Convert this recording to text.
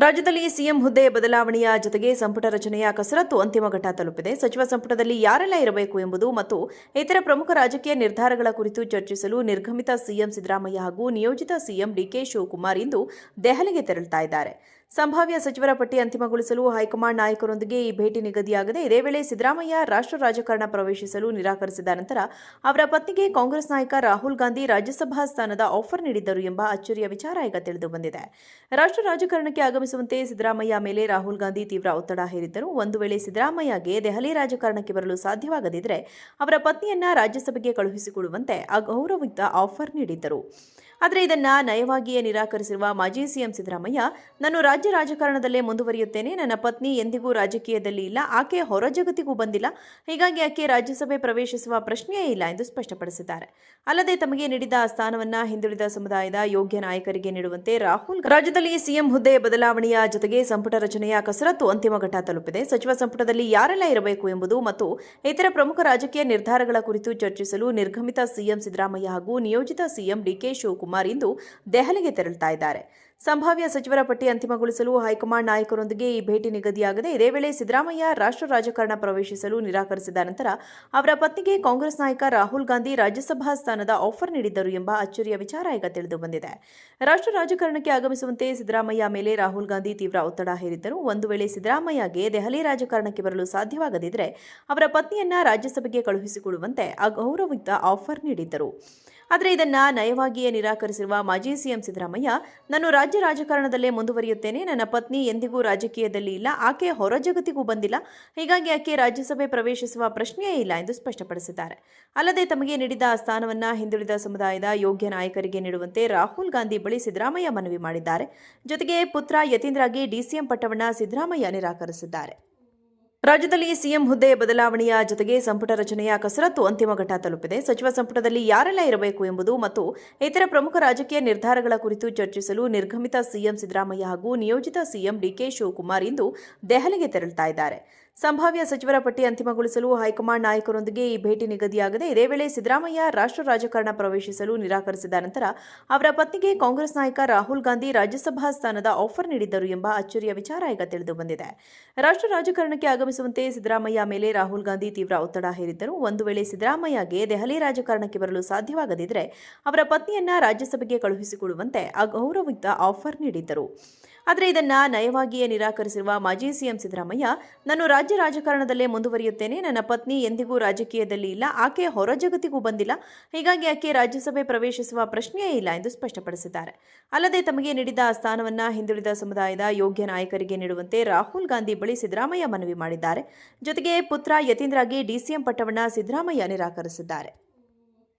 ರಾಜ್ಯದಲ್ಲಿ ಸಿಎಂ ಹುದ್ದೆ ಬದಲಾವಣೆಯ ಜೊತೆಗೆ ಸಂಪುಟ ರಚನೆಯ ಕಸರತ್ತು ಅಂತಿಮ ಘಟ್ಟ ತಲುಪಿದೆ. ಸಚಿವ ಸಂಪುಟದಲ್ಲಿ ಯಾರೆಲ್ಲ ಇರಬೇಕು ಎಂಬುದು ಮತ್ತು ಇತರ ಪ್ರಮುಖ ರಾಜಕೀಯ ನಿರ್ಧಾರಗಳ ಕುರಿತು ಚರ್ಚಿಸಲು ನಿರ್ಗಮಿತ ಸಿಎಂ ಸಿದ್ದರಾಮಯ್ಯ ಹಾಗೂ ನಿಯೋಜಿತ ಸಿಎಂ ಡಿಕೆ ಶಿವಕುಮಾರ್ ಇಂದು ದೆಹಲಿಗೆ ತೆರಳುತ್ತಾ ಇದ್ದಾರೆ. ಸಂಭಾವ್ಯ ಸಚಿವರ ಪಟ್ಟಿ ಅಂತಿಮಗೊಳಿಸಲು ಹೈಕಮಾಂಡ್ ನಾಯಕರೊಂದಿಗೆ ಈ ಭೇಟಿ ನಿಗದಿಯಾಗಿದೆ. ಇದೇ ವೇಳೆ ಸಿದ್ದರಾಮಯ್ಯ ರಾಷ್ಟ್ರ ರಾಜಕಾರಣ ಪ್ರವೇಶಿಸಲು ನಿರಾಕರಿಸಿದ ನಂತರ ಅವರ ಪತ್ನಿಗೆ ಕಾಂಗ್ರೆಸ್ ನಾಯಕ ರಾಹುಲ್ ಗಾಂಧಿ ರಾಜ್ಯಸಭಾ ಸ್ಥಾನದ ಆಫರ್ ನೀಡಿದ್ದರು ಎಂಬ ಅಚ್ಚರಿಯ ವಿಚಾರ ಈಗ ತಿಳಿದು ಬಂದಿದೆ. ರಾಷ್ಟ್ರ ರಾಜಕಾರಣಕ್ಕೆ ಆಗಮಿಸುವಂತೆ ಸಿದ್ದರಾಮಯ್ಯ ಮೇಲೆ ರಾಹುಲ್ ಗಾಂಧಿ ತೀವ್ರ ಒತ್ತಡ ಹೇರಿದ್ದರು. ಒಂದು ವೇಳೆ ಸಿದ್ದರಾಮಯ್ಯಗೆ ದೆಹಲಿ ರಾಜಕಾರಣಕ್ಕೆ ಬರಲು ಸಾಧ್ಯವಾಗದಿದ್ದರೆ ಅವರ ಪತ್ನಿಯನ್ನ ರಾಜ್ಯಸಭೆಗೆ ಕಳುಹಿಸಿಕೊಡುವಂತೆ ಅಗೌರವಯುತ ಆಫರ್ ನೀಡಿದ್ದರು. ಆದರೆ ಇದನ್ನು ನಯವಾಗಿಯೇ ನಿರಾಕರಿಸಿರುವ ಮಾಜಿ ಸಿಎಂ ಸಿದ್ದರಾಮಯ್ಯ, ನಾನು ರಾಜ್ಯ ರಾಜಕಾರಣದಲ್ಲೇ ಮುಂದುವರಿಯುತ್ತೇನೆ. ನನ್ನ ಪತ್ನಿ ಎಂದಿಗೂ ರಾಜಕೀಯದಲ್ಲಿ ಇಲ್ಲ, ಆಕೆ ಹೊರ ಜಗತ್ತಿಗೂ ಬಂದಿಲ್ಲ, ಹೀಗಾಗಿ ಆಕೆ ರಾಜ್ಯಸಭೆ ಪ್ರವೇಶಿಸುವ ಪ್ರಶ್ನೆಯೇ ಇಲ್ಲ ಎಂದು ಸ್ಪಷ್ಟಪಡಿಸಿದ್ದಾರೆ. ಅಲ್ಲದೆ ತಮಗೆ ನೀಡಿದ ಸ್ಥಾನವನ್ನು ಹಿಂದುಳಿದ ಸಮುದಾಯದ ಯೋಗ್ಯ ನಾಯಕರಿಗೆ ನೀಡುವಂತೆ ರಾಹುಲ್ ರಾಜ್ಯದಲ್ಲಿ ಸಿಎಂ ಹುದ್ದೆ ಬದಲಾವಣೆಯ ಜೊತೆಗೆ ಸಂಪುಟ ರಚನೆಯ ಕಸರತ್ತು ಅಂತಿಮ ಘಟ್ಟ ತಲುಪಿದೆ. ಸಚಿವ ಸಂಪುಟದಲ್ಲಿ ಯಾರೆಲ್ಲ ಇರಬೇಕು ಎಂಬುದು ಮತ್ತು ಇತರ ಪ್ರಮುಖ ರಾಜಕೀಯ ನಿರ್ಧಾರಗಳ ಕುರಿತು ಚರ್ಚಿಸಲು ನಿರ್ಗಮಿತ ಸಿಎಂ ಸಿದ್ದರಾಮಯ್ಯ ಹಾಗೂ ನಿಯೋಜಿತ ಸಿಎಂ ಡಿಕೆ ಶಿವಕುಮಾರ್ ಇಂದು ದೆಹಲಿಗೆ ತೆರಳುತ್ತಾ ಇದ್ದಾರೆ. ಸಂಭಾವ್ಯ ಸಚಿವರ ಪಟ್ಟಿ ಅಂತಿಮಗೊಳಿಸಲು ಹೈಕಮಾಂಡ್ ನಾಯಕರೊಂದಿಗೆ ಈ ಭೇಟಿ ನಿಗದಿಯಾಗಿದೆ. ಇದೇ ವೇಳೆ ಸಿದ್ದರಾಮಯ್ಯ ರಾಷ್ಟ್ರ ರಾಜಕಾರಣ ಪ್ರವೇಶಿಸಲು ನಿರಾಕರಿಸಿದ ನಂತರ ಅವರ ಪತ್ನಿಗೆ ಕಾಂಗ್ರೆಸ್ ನಾಯಕ ರಾಹುಲ್ ಗಾಂಧಿ ರಾಜ್ಯಸಭಾ ಸ್ಥಾನದ ಆಫರ್ ನೀಡಿದ್ದರು ಎಂಬ ಅಚ್ಚರಿಯ ವಿಚಾರ ಈಗ ತಿಳಿದು ಬಂದಿದೆ. ರಾಷ್ಟ್ರ ರಾಜಕಾರಣಕ್ಕೆ ಆಗಮಿಸುವಂತೆ ಸಿದ್ದರಾಮಯ್ಯ ಮೇಲೆ ರಾಹುಲ್ ಗಾಂಧಿ ತೀವ್ರ ಒತ್ತಡ ಹೇರಿದ್ದರು. ಒಂದು ವೇಳೆ ಸಿದ್ದರಾಮಯ್ಯಗೆ ದೆಹಲಿ ರಾಜಕಾರಣಕ್ಕೆ ಬರಲು ಸಾಧ್ಯವಾಗದಿದ್ದರೆ ಅವರ ಪತ್ನಿಯನ್ನ ರಾಜ್ಯಸಭೆಗೆ ಕಳುಹಿಸಿಕೊಡುವಂತೆ ಅಗೌರವಯುತ ಆಫರ್ ನೀಡಿದ್ದರು. ಆದರೆ ಇದನ್ನು ನಯವಾಗಿಯೇ ನಿರಾಕರಿಸಿರುವ ಮಾಜಿ ಸಿಎಂ ಸಿದ್ದರಾಮಯ್ಯ, ನಾನು ರಾಜ್ಯ ರಾಜಕಾರಣದಲ್ಲೇ ಮುಂದುವರಿಯುತ್ತೇನೆ. ನನ್ನ ಪತ್ನಿ ಎಂದಿಗೂ ರಾಜಕೀಯದಲ್ಲಿ ಇಲ್ಲ, ಆಕೆ ಹೊರ ಜಗತ್ತಿಗೂ ಬಂದಿಲ್ಲ, ಹೀಗಾಗಿ ಆಕೆ ರಾಜ್ಯಸಭೆ ಪ್ರವೇಶಿಸುವ ಪ್ರಶ್ನೆಯೇ ಇಲ್ಲ ಎಂದು ಸ್ಪಷ್ಟಪಡಿಸಿದ್ದಾರೆ. ಅಲ್ಲದೆ ತಮಗೆ ನೀಡಿದ ಸ್ಥಾನವನ್ನು ಹಿಂದುಳಿದ ಸಮುದಾಯದ ಯೋಗ್ಯ ನಾಯಕರಿಗೆ ನೀಡುವಂತೆ ರಾಹುಲ್ ಗಾಂಧಿ ಬಳಿ ಸಿದ್ದರಾಮಯ್ಯ ಮನವಿ ಮಾಡಿದ್ದಾರೆ. ಜೊತೆಗೆ ಪುತ್ರ ಯತೀಂದ್ರಗೆ ಡಿಸಿಎಂ ಪಟ್ಟವನ್ನು ಸಿದ್ದರಾಮಯ್ಯ ನಿರಾಕರಿಸಿದ್ದಾರೆ. ರಾಜ್ಯದಲ್ಲಿ ಸಿಎಂ ಹುದ್ದೆ ಬದಲಾವಣೆಯ ಜೊತೆಗೆ ಸಂಪುಟ ರಚನೆಯ ಕಸರತ್ತು ಅಂತಿಮ ಘಟ್ಟ ತಲುಪಿದೆ. ಸಚಿವ ಸಂಪುಟದಲ್ಲಿ ಯಾರೆಲ್ಲ ಇರಬೇಕು ಎಂಬುದು ಮತ್ತು ಇತರ ಪ್ರಮುಖ ರಾಜಕೀಯ ನಿರ್ಧಾರಗಳ ಕುರಿತು ಚರ್ಚಿಸಲು ನಿರ್ಗಮಿತ ಸಿಎಂ ಸಿದ್ದರಾಮಯ್ಯ ಹಾಗೂ ನಿಯೋಜಿತ ಸಿಎಂ ಡಿಕೆ ಶಿವಕುಮಾರ್ ಇಂದು ದೆಹಲಿಗೆ ತೆರಳುತ್ತಾ ಇದ್ದಾರೆ. ಸಂಭಾವ್ಯ ಸಚಿವರ ಪಟ್ಟಿ ಅಂತಿಮಗೊಳಿಸಲು ಹೈಕಮಾಂಡ್ ನಾಯಕರೊಂದಿಗೆ ಈ ಭೇಟಿ ನಿಗದಿಯಾಗಿದೆ. ಇದೇ ವೇಳೆ ಸಿದ್ದರಾಮಯ್ಯ ರಾಷ್ಟ್ರ ರಾಜಕಾರಣ ಪ್ರವೇಶಿಸಲು ನಿರಾಕರಿಸಿದ ನಂತರ ಅವರ ಪತ್ನಿಗೆ ಕಾಂಗ್ರೆಸ್ ನಾಯಕ ರಾಹುಲ್ ಗಾಂಧಿ ರಾಜ್ಯಸಭಾ ಸ್ಥಾನದ ಆಫರ್ ನೀಡಿದ್ದರು ಎಂಬ ಅಚ್ಚರಿಯ ವಿಚಾರ ಈಗ ತಿಳಿದು ಬಂದಿದೆ. ರಾಷ್ಟ್ರ ರಾಜಕಾರಣಕ್ಕೆ ಆಗಮಿಸುವಂತೆ ಸಿದ್ದರಾಮಯ್ಯ ಮೇಲೆ ರಾಹುಲ್ ಗಾಂಧಿ ತೀವ್ರ ಒತ್ತಡ ಹೇರಿದ್ದರು. ಒಂದು ವೇಳೆ ಸಿದ್ದರಾಮಯ್ಯಗೆ ದೆಹಲಿ ರಾಜಕಾರಣಕ್ಕೆ ಬರಲು ಸಾಧ್ಯವಾಗದಿದ್ದರೆ ಅವರ ಪತ್ನಿಯನ್ನ ರಾಜ್ಯಸಭೆಗೆ ಕಳುಹಿಸಿಕೊಡುವಂತೆ ಅಗೌರವಯುತ ಆಫರ್ ನೀಡಿದ್ದರು. ಆದರೆ ಇದನ್ನು ನಯವಾಗಿಯೇ ನಿರಾಕರಿಸಿರುವ ಮಾಜಿ ಸಿಎಂ ಸಿದ್ದರಾಮಯ್ಯ, ನಾನು ರಾಜ್ಯ ರಾಜಕಾರಣದಲ್ಲೇ ಮುಂದುವರಿಯುತ್ತೇನೆ. ನನ್ನ ಪತ್ನಿ ಎಂದಿಗೂ ರಾಜಕೀಯದಲ್ಲಿ ಇಲ್ಲ, ಆಕೆ ಹೊರ ಜಗತ್ತಿಗೂ ಬಂದಿಲ್ಲ, ಹೀಗಾಗಿ ಆಕೆ ರಾಜ್ಯಸಭೆ ಪ್ರವೇಶಿಸುವ ಪ್ರಶ್ನೆಯೇ ಇಲ್ಲ ಎಂದು ಸ್ಪಷ್ಟಪಡಿಸಿದ್ದಾರೆ. ಅಲ್ಲದೆ ತಮಗೆ ನೀಡಿದ ಸ್ಥಾನವನ್ನು ಹಿಂದುಳಿದ ಸಮುದಾಯದ ಯೋಗ್ಯ ನಾಯಕರಿಗೆ ನೀಡುವಂತೆ ರಾಹುಲ್ ಗಾಂಧಿ ಬಳಿ ಸಿದ್ದರಾಮಯ್ಯ ಮನವಿ ಮಾಡಿದ್ದಾರೆ. ಜೊತೆಗೆ ಪುತ್ರ ಯತೀಂದ್ರಗೆ ಡಿಸಿಎಂ ಪಟ್ಟವನ್ನು ಸಿದ್ದರಾಮಯ್ಯ ನಿರಾಕರಿಸಿದ್ದಾರೆ.